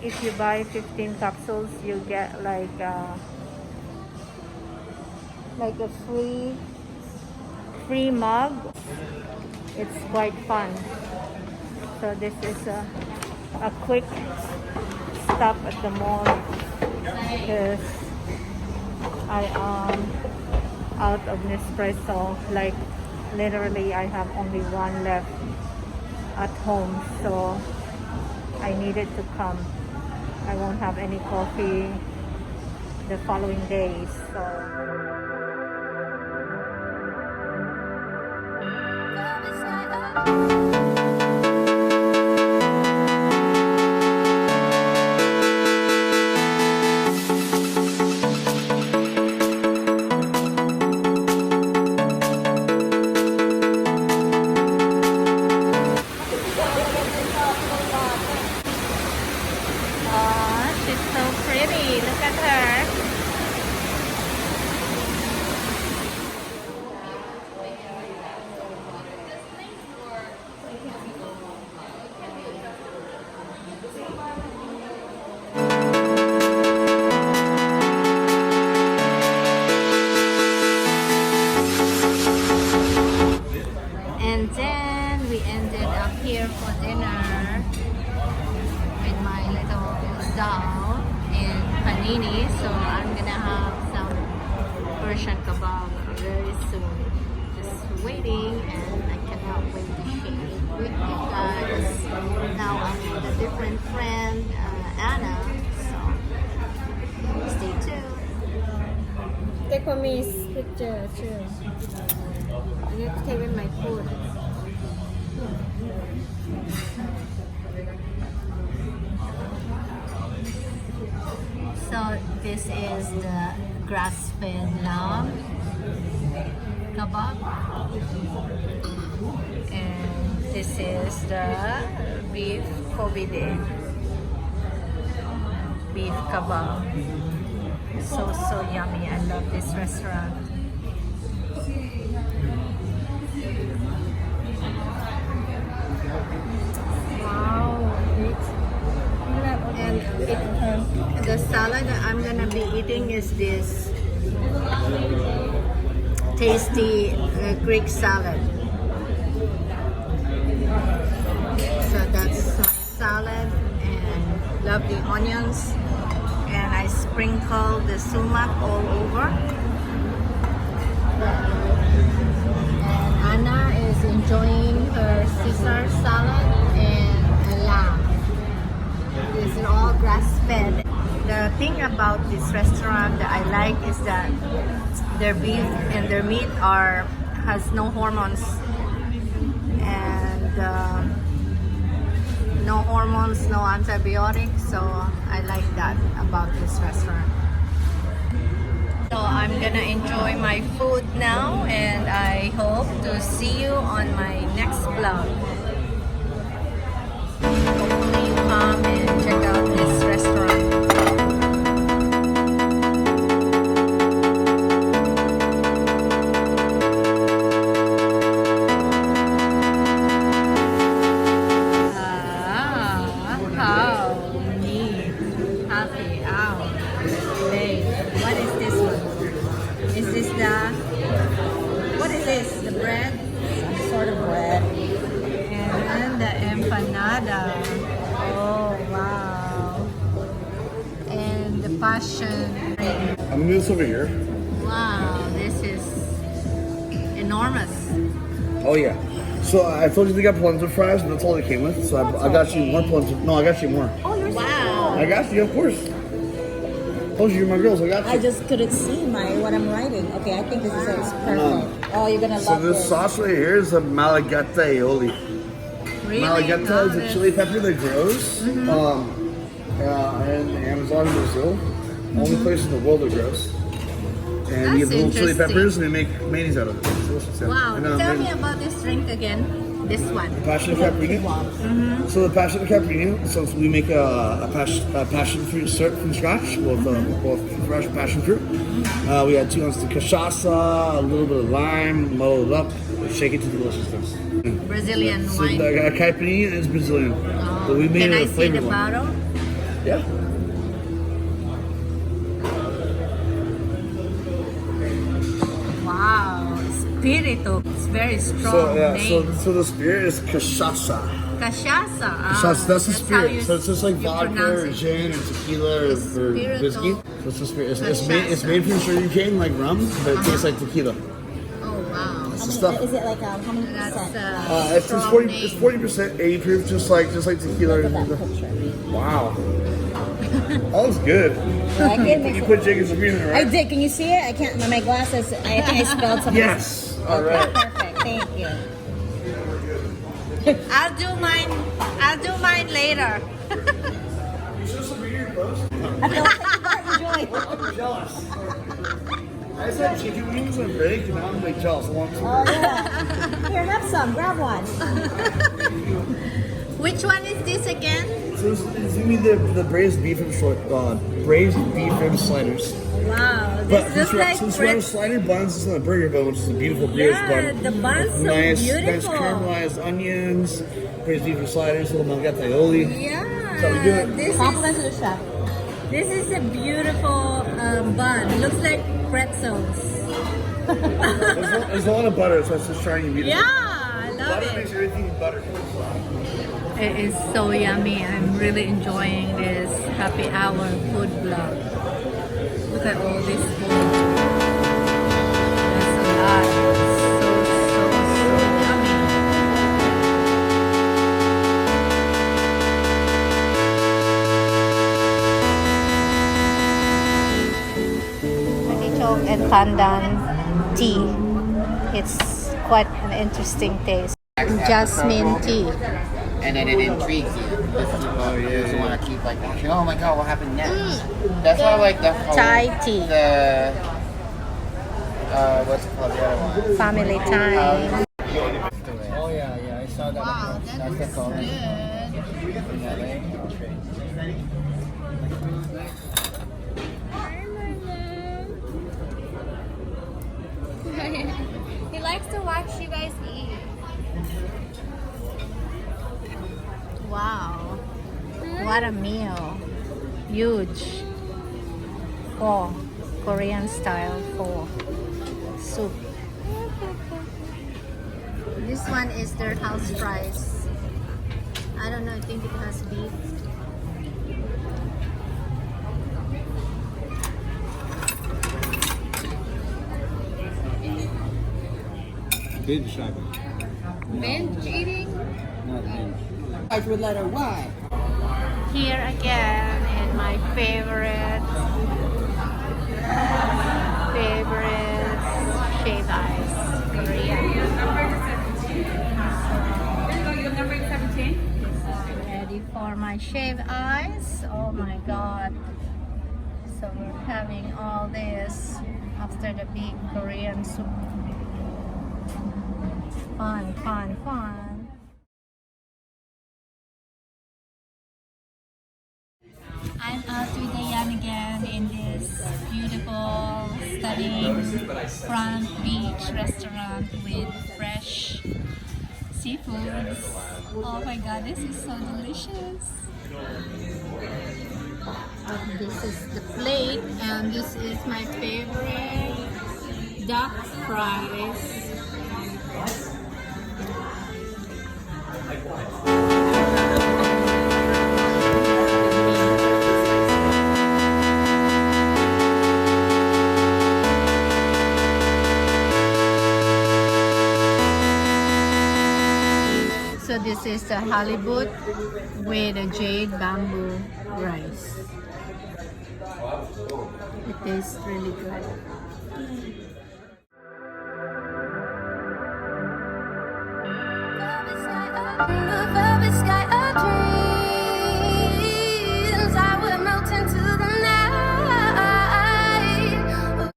if you buy 15 capsules, you get like a free mug. It's quite fun. So this is a quick stop at the mall because I am out of Nespresso. Like literally I have only one left at home, so I needed to come. I won't have any coffee the following days, so in Panini, so I'm gonna have some Persian Kabob very soon. Just waiting, and I cannot wait to share it with you guys. Now I'm with a different friend, Anna, so stay tuned. Take for me picture too. I need to take with my food. So this is the grass-fed lamb kebab, and this is the beef kobide, beef kebab. So yummy. I love this restaurant. Wow. And the salad that I'm gonna be eating is this tasty Greek salad. So that's my salad, and love the onions, and I sprinkle the sumac all over. And Anna is enjoying her Caesar salad and a lamb. This is all grass-fed. The thing about this restaurant that I like is that their beef and their meat has no hormones, and no hormones, no antibiotics. So I like that about this restaurant. So I'm gonna enjoy my food now, and I hope to see you on my next vlog. Hopefully you come and check out this restaurant. Oh wow! And the passion. I'm gonna move this over here. Wow, this is enormous. Oh yeah. So I told you they got polenta fries, and that's all they came with. So I got you more polenta. No, I got you more. Oh, you're wow! I got you, of course. Told you you're my girls. I got you. I just couldn't see what I'm writing. Okay, I think this is perfect. Oh, you're gonna love this. So this sauce right here is a Malagueta aioli. Really? Malagueta is a chili pepper that grows in the Amazon in Brazil. Only place in the world that grows. And you have little chili peppers and they make mayonnaise out of it. It's delicious, yeah. Wow. Tell me about this drink again. This one. The passion cappuccino. So the passion cappuccino. So we make a passion fruit syrup from scratch with fresh passion fruit. We add 2 ounces of cachaça, a little bit of lime, muddle it up, shake it to deliciousness. Brazilian So wine. the caipirinha is Brazilian. Oh. So we made Can it I a see flavored the one. bottle? Yeah. Wow, spirito. It's very strong. So yeah, name. so the spirit is cachaça. Cachaça. Cachaça, that's the how spirit. you- So it's just like you vodka pronounce or it. gin or tequila or Spirito. whiskey. So it's the spirit. It's Cachaça. made from sugarcane like rum, but it tastes like tequila. Oh wow. It's the stuff. Is it like how many That's percent? It's strong 40. name. It's 40% 80 proof, just like tequila. Look at that picture. Wow. That was good. I did mix You it. put Jacob's green in it, I right? did. Can you see it? I can't. My glasses. I think I spelled something. Yes. All right. Perfect. Thank you. I'll do mine later. You should submit your post. I feel like you I'm jealous. I just had chicken wings on break, and now I'm like jealous. I want some. Oh yeah. Here, have some. Grab one. Which one is this again? So it's gonna be the braised beef rib braised beef rib sliders. Wow, But this looks like since we're on slider buns, this is not a burger bun, which is a beautiful brioche yeah, bun. the bun's so Nice beautiful. caramelized onions, braised beef rib sliders, little Moynat Tote. Yeah, That's how we do it. Compliments to the chef. This is a beautiful bun. Looks like pretzels. There's a lot of butter, so it's just trying to be Yeah, I love butter it. makes everything butter. It is so yummy. I'm really enjoying this happy hour food vlog. Look at all this food. There's a lot. So yummy. Artichoke and pandan tea. It's quite an interesting taste. Jasmine tea. And then it intrigues you. You just want to keep like watching. Oh my god, what happened next? That's why I like the whole, Thai tea. The what's it called, the other one? Family time. Oh yeah, I saw that. Wow, that That's is the good. in LA. He likes to watch you guys eat. Wow. What a meal. Huge. Pho. Korean style pho. Soup. This one is their house fries. I don't know, I think it has beef. Binge shopping. Binge eating? Not binge. Starts with letter Y. Here again in my favorite shave ice, Korean. Ready for my shave ice. Oh my god. So we're having all this after the big Korean soup. Fun, fun, fun. I'm out with Diane again in this beautiful, stunning front beach restaurant with fresh seafoods. Oh my god, this is so delicious. This is the plate, and this is my favorite duck fries. So this is the halibut with a jade bamboo rice. It tastes really good. Above the sky, a dream.